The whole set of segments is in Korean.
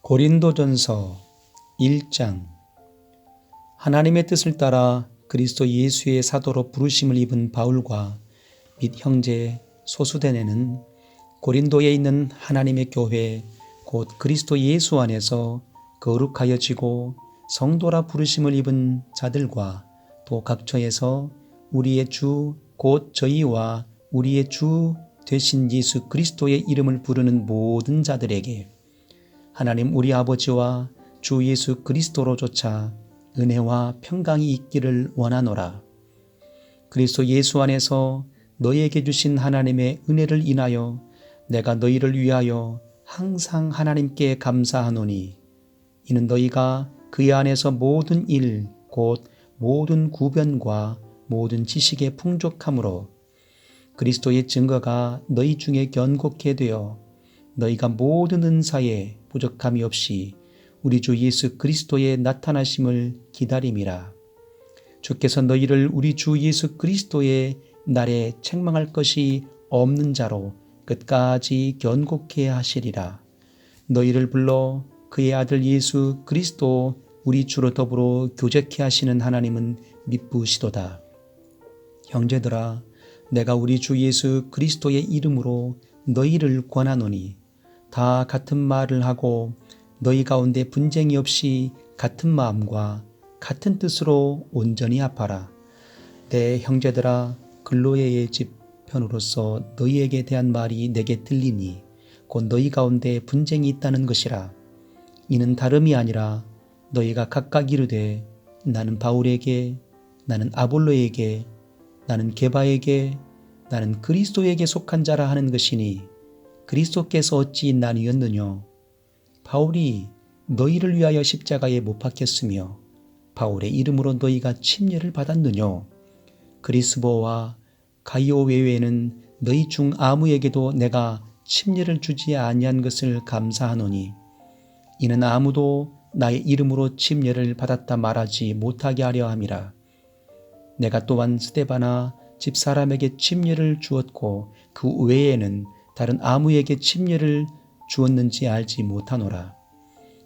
고린도전서 1장. 하나님의 뜻을 따라 그리스도 예수의 사도로 부르심을 입은 바울과 및 형제 소수대네는 고린도에 있는 하나님의 교회 곧 그리스도 예수 안에서 거룩하여지고 성도라 부르심을 입은 자들과 또 각처에서 우리의 주 곧 저희와 우리의 주 되신 예수 그리스도의 이름을 부르는 모든 자들에게 하나님 우리 아버지와 주 예수 그리스도로조차 은혜와 평강이 있기를 원하노라. 그리스도 예수 안에서 너희에게 주신 하나님의 은혜를 인하여 내가 너희를 위하여 항상 하나님께 감사하노니 이는 너희가 그의 안에서 모든 일 곧 모든 구변과 모든 지식에 풍족함으로 그리스도의 증거가 너희 중에 견고케 되어 너희가 모든 은사에 부족함이 없이 우리 주 예수 그리스도의 나타나심을 기다림이라. 주께서 너희를 우리 주 예수 그리스도의 날에 책망할 것이 없는 자로 끝까지 견고케 하시리라. 너희를 불러 그의 아들 예수 그리스도 우리 주로 더불어 교제케 하시는 하나님은 미쁘시도다. 형제들아, 내가 우리 주 예수 그리스도의 이름으로 너희를 권하노니 다 같은 말을 하고 너희 가운데 분쟁이 없이 같은 마음과 같은 뜻으로 온전히 합하라. 내 형제들아, 글로에의 집 편으로서 너희에게 대한 말이 내게 들리니 곧 너희 가운데 분쟁이 있다는 것이라. 이는 다름이 아니라 너희가 각각 이르되 나는 바울에게, 나는 아볼로에게, 나는 게바에게, 나는 그리스도에게 속한 자라 하는 것이니 그리스도께서 어찌 나뉘었느뇨? 바울이 너희를 위하여 십자가에 못 박혔으며 바울의 이름으로 너희가 침례를 받았느뇨? 그리스보와 가이오 외에는 너희 중 아무에게도 내가 침례를 주지 아니한 것을 감사하노니 이는 아무도 나의 이름으로 침례를 받았다 말하지 못하게 하려 함이라. 내가 또한 스데바나 집사람에게 침례를 주었고 그 외에는 다른 아무에게 침례를 주었는지 알지 못하노라.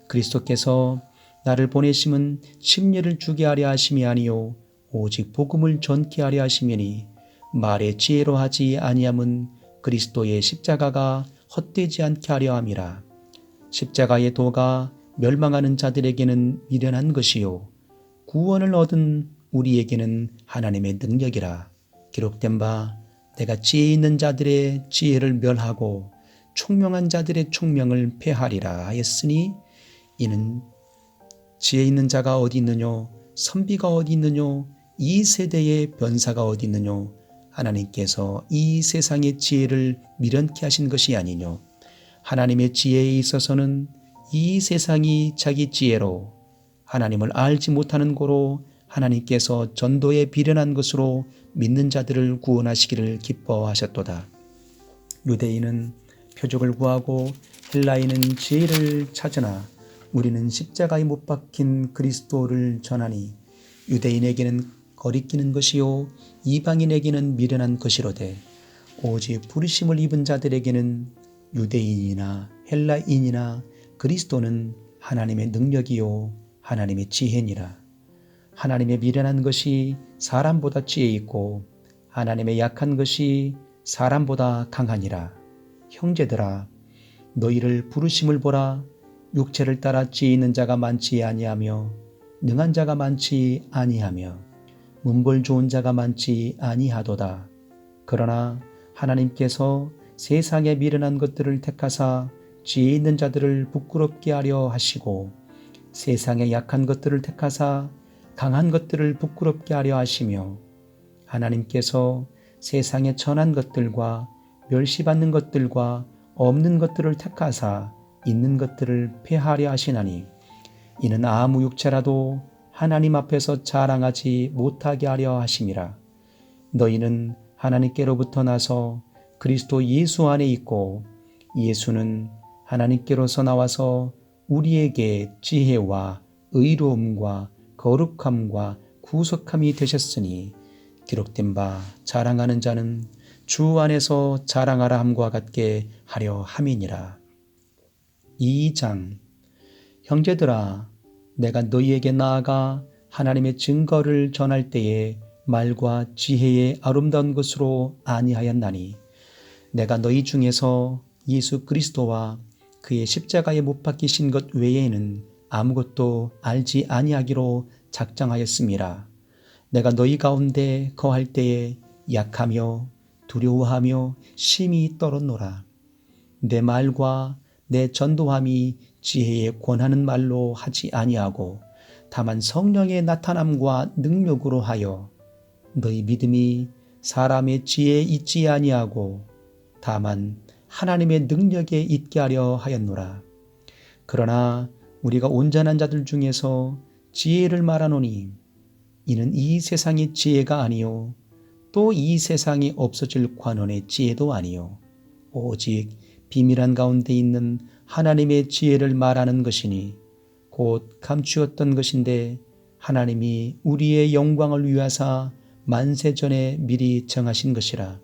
그리스도께서 나를 보내심은 침례를 주게 하려 하심이 아니요 오직 복음을 전케 하려 하심이니 말의 지혜로 하지 아니함은 그리스도의 십자가가 헛되지 않게 하려 함이라. 십자가의 도가 멸망하는 자들에게는 미련한 것이요 구원을 얻은 우리에게는 하나님의 능력이라. 기록된 바 내가 지혜 있는 자들의 지혜를 멸하고 총명한 자들의 총명을 폐하리라 하였으니 이는 지혜 있는 자가 어디 있느뇨? 선비가 어디 있느뇨? 이 세대의 변사가 어디 있느뇨? 하나님께서 이 세상의 지혜를 미련케 하신 것이 아니뇨? 하나님의 지혜에 있어서는 이 세상이 자기 지혜로 하나님을 알지 못하는 고로 하나님께서 전도에 비련한 것으로 믿는 자들을 구원하시기를 기뻐하셨도다. 유대인은 표적을 구하고 헬라인은 지혜를 찾으나 우리는 십자가에 못 박힌 그리스도를 전하니 유대인에게는 거리끼는 것이요 이방인에게는 미련한 것이로되 오직 부르심을 입은 자들에게는 유대인이나 헬라인이나 그리스도는 하나님의 능력이요 하나님의 지혜니라. 하나님의 미련한 것이 사람보다 지혜 있고 하나님의 약한 것이 사람보다 강하니라. 형제들아, 너희를 부르심을 보라. 육체를 따라 지혜 있는 자가 많지 아니하며 능한 자가 많지 아니하며 문벌 좋은 자가 많지 아니하도다. 그러나 하나님께서 세상에 미련한 것들을 택하사 지혜 있는 자들을 부끄럽게 하려 하시고 세상에 약한 것들을 택하사 강한 것들을 부끄럽게 하려 하시며 하나님께서 세상에 천한 것들과 멸시받는 것들과 없는 것들을 택하사 있는 것들을 폐하려 하시나니 이는 아무 육체라도 하나님 앞에서 자랑하지 못하게 하려 하심이라. 너희는 하나님께로부터 나서 그리스도 예수 안에 있고 예수는 하나님께로서 나와서 우리에게 지혜와 의로움과 거룩함과 구속함이 되셨으니 기록된 바 자랑하는 자는 주 안에서 자랑하라 함과 같게 하려 함이니라. 2장. 형제들아, 내가 너희에게 나아가 하나님의 증거를 전할 때에 말과 지혜의 아름다운 것으로 아니하였나니 내가 너희 중에서 예수 그리스도와 그의 십자가에 못 박히신 것 외에는 아무것도 알지 아니하기로 작정하였음이라. 내가 너희 가운데 거할 때에 약하며 두려워하며 심히 떨었노라. 내 말과 내 전도함이 지혜에 권하는 말로 하지 아니하고 다만 성령의 나타남과 능력으로 하여 너희 믿음이 사람의 지혜에 있지 아니하고 다만 하나님의 능력에 있게 하려 하였노라. 그러나 우리가 온전한 자들 중에서 지혜를 말하노니 이는 이 세상의 지혜가 아니요 또 이 세상에 없어질 관원의 지혜도 아니요 오직 비밀한 가운데 있는 하나님의 지혜를 말하는 것이니 곧 감추었던 것인데 하나님이 우리의 영광을 위하사 만세 전에 미리 정하신 것이라.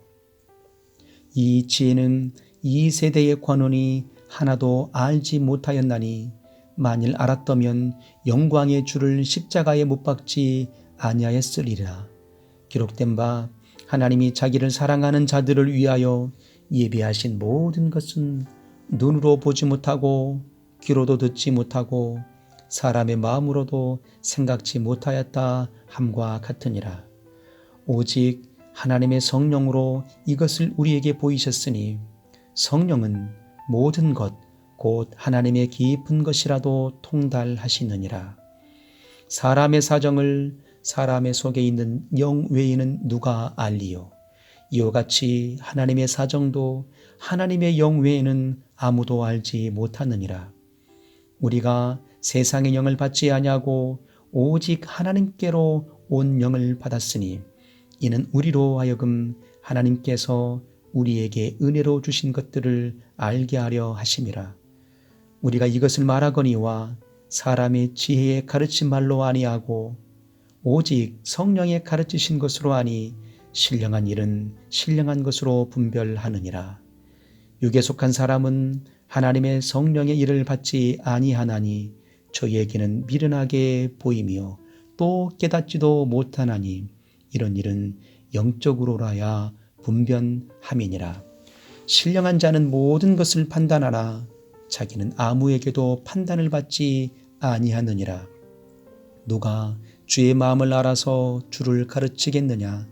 이 지혜는 이 세대의 관원이 하나도 알지 못하였나니 만일 알았더면 영광의 주를 십자가에 못 박지 아니하였으리라. 기록된 바 하나님이 자기를 사랑하는 자들을 위하여 예비하신 모든 것은 눈으로 보지 못하고 귀로도 듣지 못하고 사람의 마음으로도 생각지 못하였다 함과 같으니라. 오직 하나님의 성령으로 이것을 우리에게 보이셨으니 성령은 모든 것 곧 하나님의 깊은 것이라도 통달하시느니라. 사람의 사정을 사람의 속에 있는 영 외에는 누가 알리요? 이와 같이 하나님의 사정도 하나님의 영 외에는 아무도 알지 못하느니라. 우리가 세상의 영을 받지 아니하고 오직 하나님께로 온 영을 받았으니 이는 우리로 하여금 하나님께서 우리에게 은혜로 주신 것들을 알게 하려 하심이라. 우리가 이것을 말하거니와 사람의 지혜의 가르친 말로 아니하고 오직 성령의 가르치신 것으로 아니 신령한 일은 신령한 것으로 분별하느니라. 육에 속한 사람은 하나님의 성령의 일을 받지 아니하나니 저희에게는 미련하게 보이며 또 깨닫지도 못하나니 이런 일은 영적으로라야 분변함이니라. 신령한 자는 모든 것을 판단하나 자기는 아무에게도 판단을 받지 아니하느니라. 누가 주의 마음을 알아서 주를 가르치겠느냐?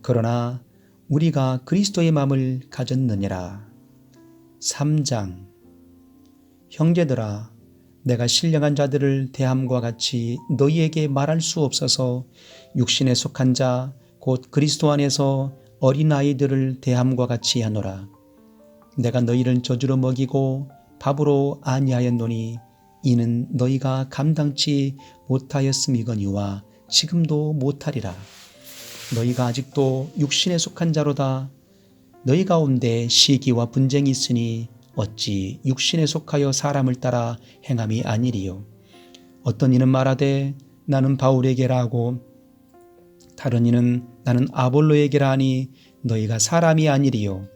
그러나 우리가 그리스도의 마음을 가졌느니라. 3장. 형제들아, 내가 신령한 자들을 대함과 같이 너희에게 말할 수 없어서 육신에 속한 자 곧 그리스도 안에서 어린아이들을 대함과 같이 하노라. 내가 너희를 저주로 먹이고 밥으로 아니하였노니 이는 너희가 감당치 못하였음이거니와 지금도 못하리라. 너희가 아직도 육신에 속한 자로다. 너희 가운데 시기와 분쟁이 있으니 어찌 육신에 속하여 사람을 따라 행함이 아니리요. 어떤 이는 말하되 나는 바울에게라 하고 다른 이는 나는 아볼로에게라 하니 너희가 사람이 아니리요.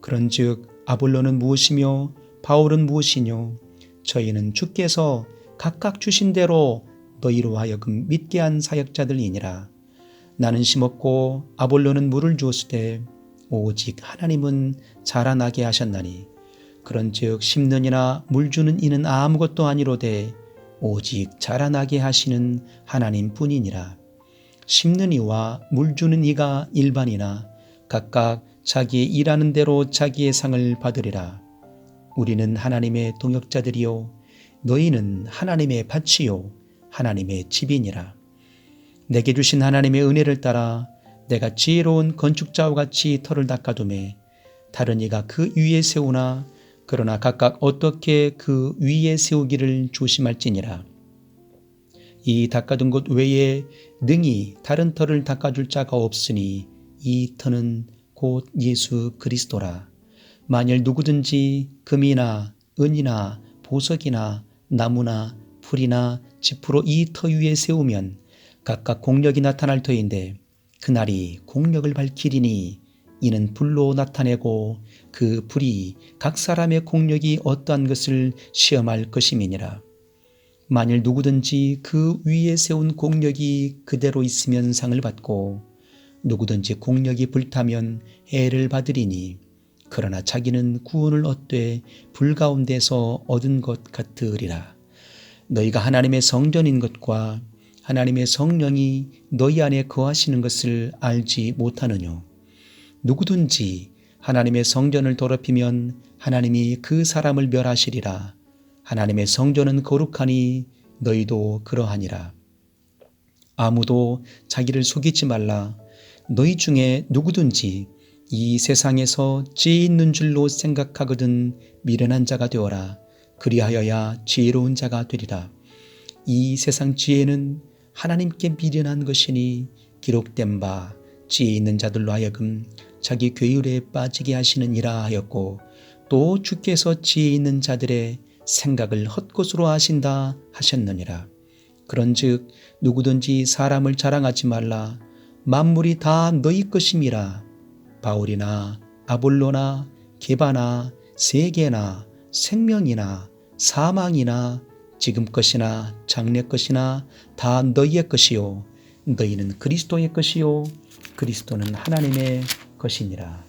그런즉 아볼로는 무엇이며 바울은 무엇이뇨? 저희는 주께서 각각 주신 대로 너희로 하여금 믿게 한 사역자들이니라. 나는 심었고 아볼로는 물을 주었으되 오직 하나님은 자라나게 하셨나니 그런즉 심는 이나 물 주는 이는 아무것도 아니로되 오직 자라나게 하시는 하나님 뿐이니라. 심는 이와 물 주는 이가 일반이나 각각 자기의 일하는 대로 자기의 상을 받으리라. 우리는 하나님의 동역자들이요 너희는 하나님의 밭이요 하나님의 집이니라. 내게 주신 하나님의 은혜를 따라 내가 지혜로운 건축자와 같이 터를 닦아두매 다른 이가 그 위에 세우나 그러나 각각 어떻게 그 위에 세우기를 조심할지니라. 이 닦아둔 곳 외에 능히 다른 터를 닦아줄 자가 없으니 이 터는 곧 예수 그리스도라. 만일 누구든지 금이나 은이나 보석이나 나무나 풀이나 지푸로 이 터 위에 세우면 각각 공력이 나타날 터인데 그날이 공력을 밝히리니 이는 불로 나타내고 그 불이 각 사람의 공력이 어떠한 것을 시험할 것임이니라. 만일 누구든지 그 위에 세운 공력이 그대로 있으면 상을 받고 누구든지 공력이 불타면 해를 받으리니 그러나 자기는 구원을 얻되 불 가운데서 얻은 것 같으리라. 너희가 하나님의 성전인 것과 하나님의 성령이 너희 안에 거하시는 것을 알지 못하느뇨. 누구든지 하나님의 성전을 더럽히면 하나님이 그 사람을 멸하시리라. 하나님의 성전은 거룩하니 너희도 그러하니라. 아무도 자기를 속이지 말라. 너희 중에 누구든지 이 세상에서 지혜 있는 줄로 생각하거든 미련한 자가 되어라. 그리하여야 지혜로운 자가 되리라. 이 세상 지혜는 하나님께 미련한 것이니 기록된 바 지혜 있는 자들로 하여금 자기 괴율에 빠지게 하시느니라 하였고, 또 주께서 지혜 있는 자들의 생각을 헛것으로 하신다 하셨느니라. 그런즉 누구든지 사람을 자랑하지 말라. 만물이 다 너희 것임이라. 바울이나 아볼로나 게바나 세계나 생명이나 사망이나 지금 것이나 장래 것이나 다 너희의 것이요 너희는 그리스도의 것이요 그리스도는 하나님의 것이니라.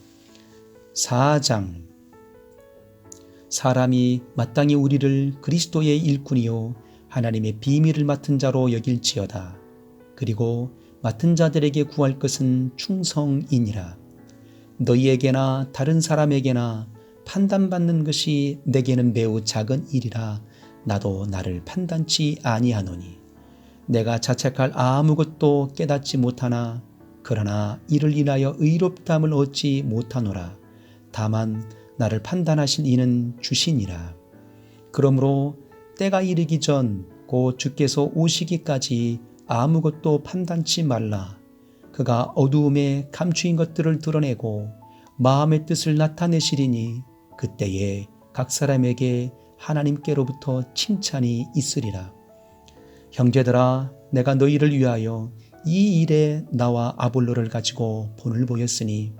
4장. 사람이 마땅히 우리를 그리스도의 일꾼이요 하나님의 비밀을 맡은 자로 여길지어다. 그리고 맡은 자들에게 구할 것은 충성이니라. 너희에게나 다른 사람에게나 판단받는 것이 내게는 매우 작은 일이라. 나도 나를 판단치 아니하노니 내가 자책할 아무것도 깨닫지 못하나 그러나 이를 인하여 의롭다함을 얻지 못하노라. 다만 나를 판단하실 이는 주시니라. 그러므로 때가 이르기 전 곧 주께서 오시기까지 아무것도 판단치 말라. 그가 어두움에 감추인 것들을 드러내고 마음의 뜻을 나타내시리니 그때에 각 사람에게 하나님께로부터 칭찬이 있으리라. 형제들아, 내가 너희를 위하여 이 일에 나와 아볼로를 가지고 본을 보였으니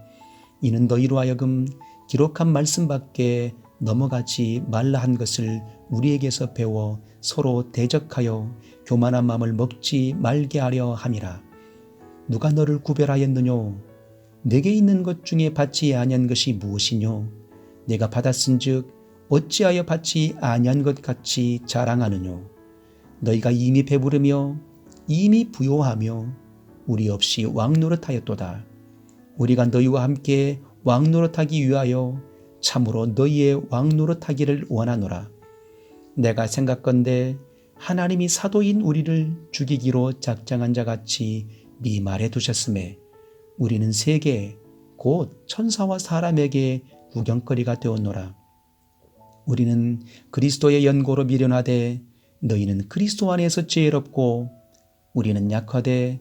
이는 너희로 하여금 기록한 말씀밖에 넘어가지 말라 한 것을 우리에게서 배워 서로 대적하여 교만한 마음을 먹지 말게 하려 함이라. 누가 너를 구별하였느뇨? 내게 있는 것 중에 받지 아니한 것이 무엇이뇨? 내가 받았은즉 어찌하여 받지 아니한 것 같이 자랑하느뇨? 너희가 이미 배부르며 이미 부요하며 우리 없이 왕노릇하였도다. 우리가 너희와 함께 왕노릇하기 위하여 참으로 너희의 왕노릇하기를 원하노라. 내가 생각건대 하나님이 사도인 우리를 죽이기로 작정한 자같이 네 말해 두셨음에 우리는 세계 곧 천사와 사람에게 구경거리가 되었노라. 우리는 그리스도의 연고로 미련하되 너희는 그리스도 안에서 지혜롭고 우리는 약하되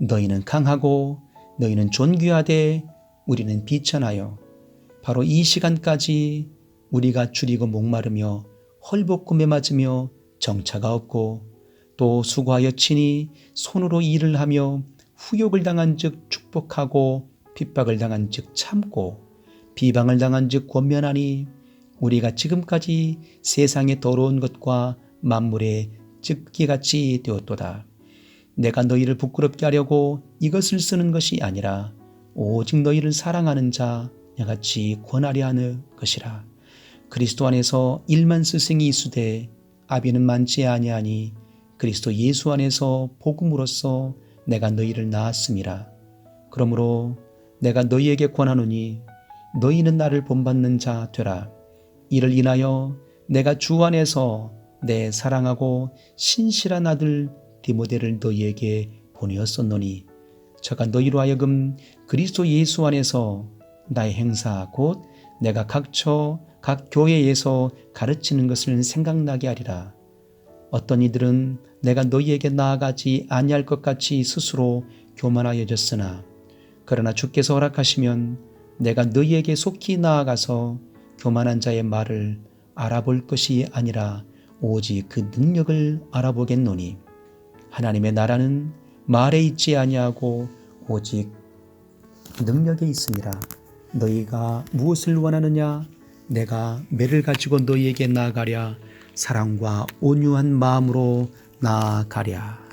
너희는 강하고 너희는 존귀하되 우리는 비천하여 바로 이 시간까지 우리가 줄이고 목마르며 헐벗고 메맞으며 정차가 없고 또 수고하여 친히 손으로 일을 하며 후욕을 당한 즉 축복하고 핍박을 당한 즉 참고 비방을 당한 즉 권면하니 우리가 지금까지 세상의 더러운 것과 만물의 ጭ기같이 되었도다. 내가 너희를 부끄럽게 하려고 이것을 쓰는 것이 아니라 오직 너희를 사랑하는 자같이 권하려 하는 것이라. 그리스도 안에서 1만 스승이 있으되 아비는 많지 아니하니 그리스도 예수 안에서 복음으로써 내가 너희를 낳았음이라. 그러므로 내가 너희에게 권하노니 너희는 나를 본받는 자 되라. 이를 인하여 내가 주 안에서 내 사랑하고 신실한 아들 디모데를 너희에게 보내었었노니 저가 너희로 하여금 그리스도 예수 안에서 나의 행사 곧 내가 각처 각 교회에서 가르치는 것을 생각나게 하리라. 어떤 이들은 내가 너희에게 나아가지 아니할 것 같이 스스로 교만하여졌으나 그러나 주께서 허락하시면 내가 너희에게 속히 나아가서 교만한 자의 말을 알아볼 것이 아니라 오직 그 능력을 알아보겠노니 하나님의 나라는 말에 있지 아니하고 오직 능력에 있음이라. 너희가 무엇을 원하느냐? 내가 매를 가지고 너희에게 나아가랴. 사랑과 온유한 마음으로 나아가랴.